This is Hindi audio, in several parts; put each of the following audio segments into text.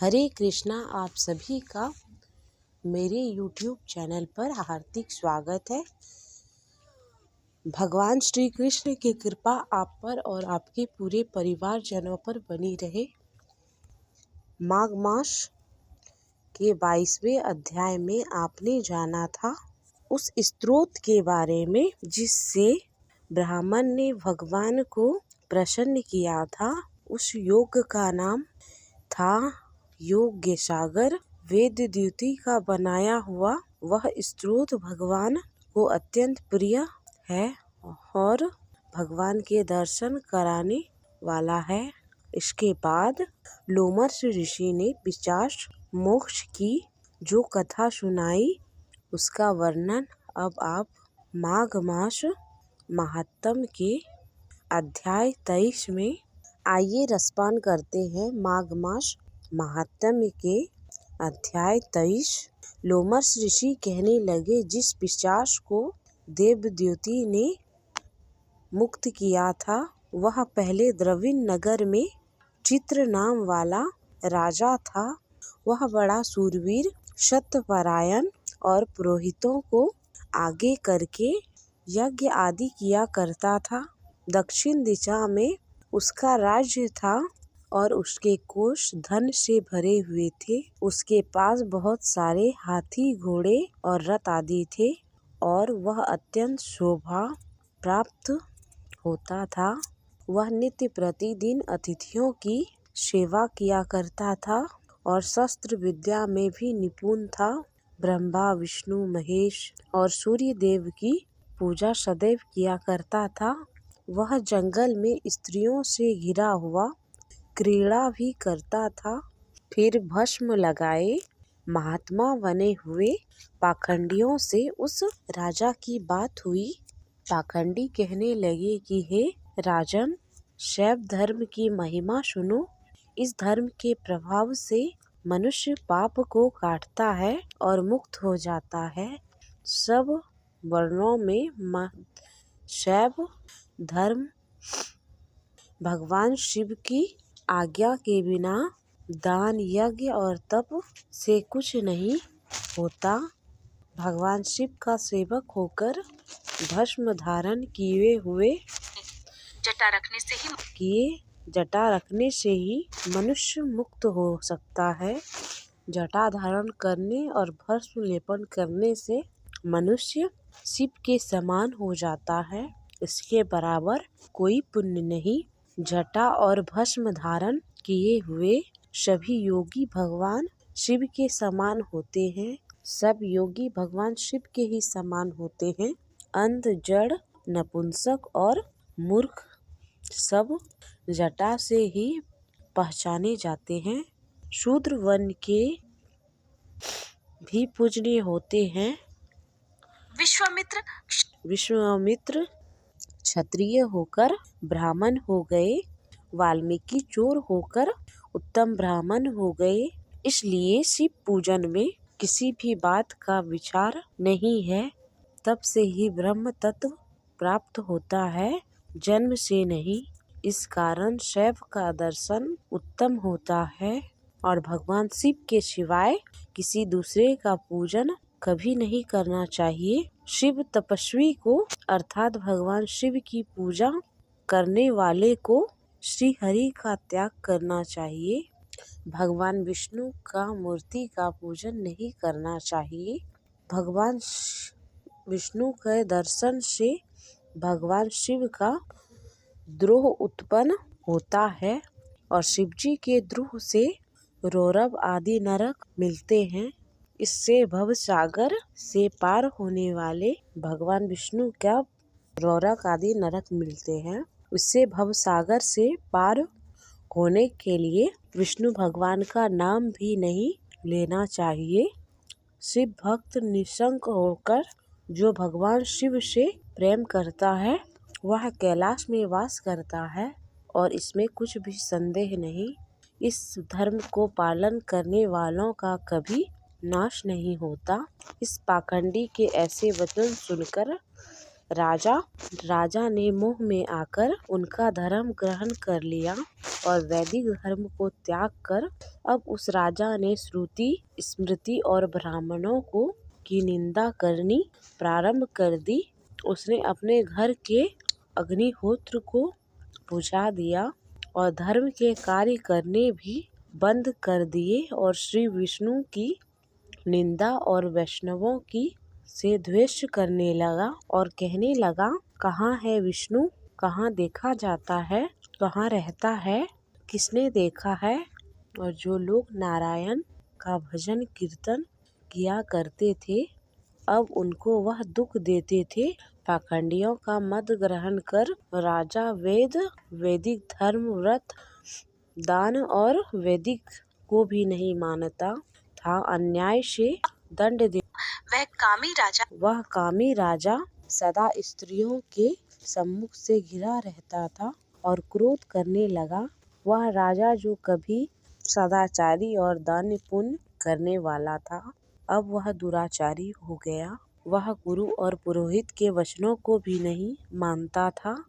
हरे कृष्णा। आप सभी का मेरे YouTube चैनल पर हार्दिक स्वागत है। भगवान श्री कृष्ण की कृपा आप पर और आपके पूरे परिवारजनों पर बनी रहे। माघ मास के 22वें अध्याय में आपने जाना था उस स्तोत्र के बारे में जिससे ब्राह्मण ने भगवान को प्रसन्न किया था। उस योग का नाम था योग्य सागर। वेद द्युति का बनाया हुआ वह स्तोत्र भगवान को अत्यंत प्रिय है और भगवान के दर्शन कराने वाला है। इसके बाद लोमश ऋषि ने पिशाच मोक्ष की जो कथा सुनाई उसका वर्णन अब आप माघ मास महात्म्य के अध्याय 23 में आइए रसपान करते हैं। माघ मास महात्म्य के अध्याय 23। लोमश ऋषि कहने लगे, जिस पिशाच को देवद्युति ने मुक्त किया था वह पहले द्रविड़ नगर में चित्र नाम वाला राजा था। वह बड़ा शूरवीर, सत्यपरायण और पुरोहितों को आगे करके यज्ञ आदि किया करता था। दक्षिण दिशा में उसका राज्य था और उसके कोष धन से भरे हुए थे। उसके पास बहुत सारे हाथी, घोड़े और रथ आदि थे और वह अत्यंत शोभा प्राप्त होता था। वह नित्य प्रतिदिन अतिथियों की सेवा किया करता था और शस्त्र विद्या में भी निपुण था। ब्रह्मा, विष्णु, महेश और सूर्य देव की पूजा सदैव किया करता था। वह जंगल में स्त्रियों से घिरा हुआ क्रीड़ा भी करता था। फिर भस्म लगाए महात्मा बने हुए पाखंडियों से उस राजा की बात हुई। पाखंडी कहने लगे कि हे राजन, शैव धर्म की महिमा सुनो। इस धर्म के प्रभाव से मनुष्य पाप को काटता है और मुक्त हो जाता है। सब वर्णों में शैव धर्म भगवान शिव की आज्ञा के बिना दान, यज्ञ और तप से कुछ नहीं होता। भगवान शिव का सेवक होकर भस्म धारण किए जटा रखने से ही मनुष्य मुक्त हो सकता है। जटा धारण करने और भस्म लेपन करने से मनुष्य शिव के समान हो जाता है। इसके बराबर कोई पुण्य नहीं। जटा और भस्म धारण किए हुए सभी योगी भगवान शिव के समान होते हैं। सब योगी भगवान शिव के ही समान होते हैं। अंध, जड़, नपुंसक और मूर्ख सब जटा से ही पहचाने जाते हैं। शूद्र वर्ण के भी पूजनीय होते हैं। विश्वामित्र क्षत्रिय होकर ब्राह्मण हो गए। वाल्मीकि चोर होकर उत्तम ब्राह्मण हो गए। इसलिए शिव पूजन में किसी भी बात का विचार नहीं है। तब से ही ब्रह्म तत्व प्राप्त होता है, जन्म से नहीं। इस कारण शैव का दर्शन उत्तम होता है और भगवान शिव के सिवाय किसी दूसरे का पूजन कभी नहीं करना चाहिए। शिव तपस्वी को अर्थात भगवान शिव की पूजा करने वाले को श्री हरि का त्याग करना चाहिए। भगवान विष्णु का मूर्ति का पूजन नहीं करना चाहिए। भगवान विष्णु के दर्शन से भगवान शिव का द्रोह उत्पन्न होता है और शिवजी के द्रोह से रौरव आदि नरक मिलते हैं। इससे भव सागर से पार होने वाले भगवान विष्णु का रौरव आदि नरक मिलते हैं। इससे भव सागर से पार होने के लिए विष्णु भगवान का नाम भी नहीं लेना चाहिए। शिव भक्त निशंक होकर जो भगवान शिव से प्रेम करता है वह कैलाश में वास करता है और इसमें कुछ भी संदेह नहीं। इस धर्म को पालन करने वालों का कभी नाश नहीं होता। इस पाखंडी के ऐसे वचन सुनकर राजा ने मोह में आकर उनका धर्म ग्रहण कर लिया और वैदिक धर्म को त्याग कर अब उस राजा ने श्रुति स्मृति और ब्राह्मणों की निंदा करनी प्रारंभ कर दी। उसने अपने घर के अग्निहोत्र को बुझा दिया और धर्म के कार्य करने भी बंद कर दिए और श्री विष्णु की निंदा और वैष्णवों की से द्वेष करने लगा और कहने लगा, कहाँ है विष्णु, कहाँ देखा जाता है, कहाँ रहता है, किसने देखा है। और जो लोग नारायण का भजन कीर्तन किया करते थे अब उनको वह दुख देते थे। पाखंडियों का मत ग्रहण कर राजा वैदिक धर्म व्रत दान और वैदिक को भी नहीं मानता था। अन्याय से दंड दे वह कामी राजा सदा स्त्रियों के सम्मुख से घिरा रहता था और क्रोध करने लगा। वह राजा जो कभी सदाचारी और दान पुण्य करने वाला था अब वह दुराचारी हो गया। वह गुरु और पुरोहित के वचनों को भी नहीं मानता था।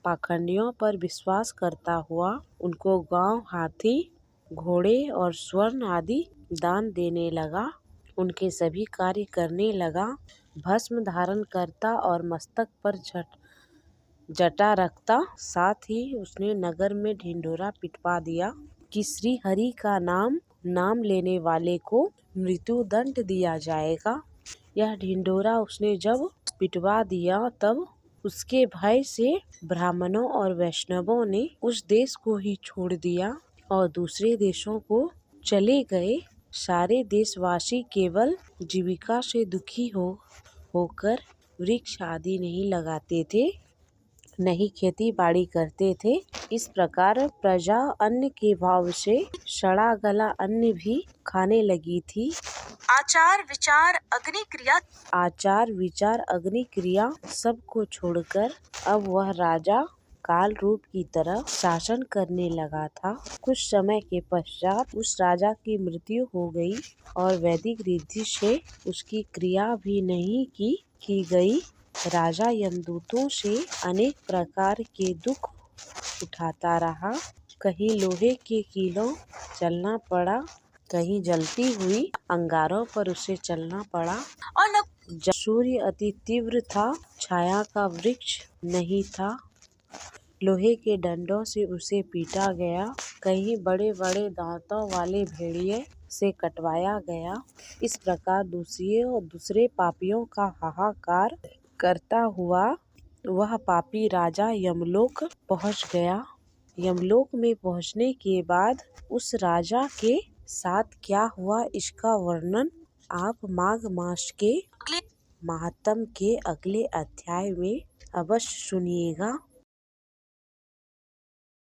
पाखंडियों पर विश्वास करता हुआ उनको गांव, हाथी, घोड़े और स्वर्ण आदि दान देने लगा। उनके सभी कार्य करने लगा। भस्म धारण करता और मस्तक पर जटा रखता। साथ ही उसने नगर में ढिंढोरा पिटवा दिया कि श्री हरि का नाम लेने वाले को मृत्यु दंड दिया जाएगा। यह ढिंढोरा उसने जब पिटवा दिया तब उसके भय से ब्राह्मणों और वैष्णवों ने उस देश को ही छोड़ दिया और दूसरे देशों को चले गए। सारे देशवासी केवल जीविका से दुखी होकर वृक्ष आदि नहीं लगाते थे, नहीं खेती बाड़ी करते थे। इस प्रकार प्रजा अन्न के भाव से सड़ा गला अन्न भी खाने लगी थी। आचार विचार अग्नि क्रिया सबको छोड़कर अब वह राजा काल रूप की तरह शासन करने लगा था। कुछ समय के पश्चात उस राजा की मृत्यु हो गई और वैदिक रीति से उसकी क्रिया भी नहीं की गई। राजा यमदूतों से अनेक प्रकार के दुख उठाता रहा। कहीं लोहे के कीलों चलना पड़ा, कहीं जलती हुई अंगारों पर उसे चलना पड़ा और जब सूर्य अति तीव्र था, छाया का वृक्ष नहीं था, लोहे के डंडों से उसे पीटा गया। कहीं बड़े बड़े दांतों वाले भेड़िए से कटवाया गया। इस प्रकार दूसरे पापियों का हाहाकार करता हुआ वह पापी राजा यमलोक पहुंच गया। यमलोक में पहुंचने के बाद उस राजा के साथ क्या हुआ इसका वर्णन आप माघ मास के महात्म के अगले अध्याय में अवश्य सुनिएगा।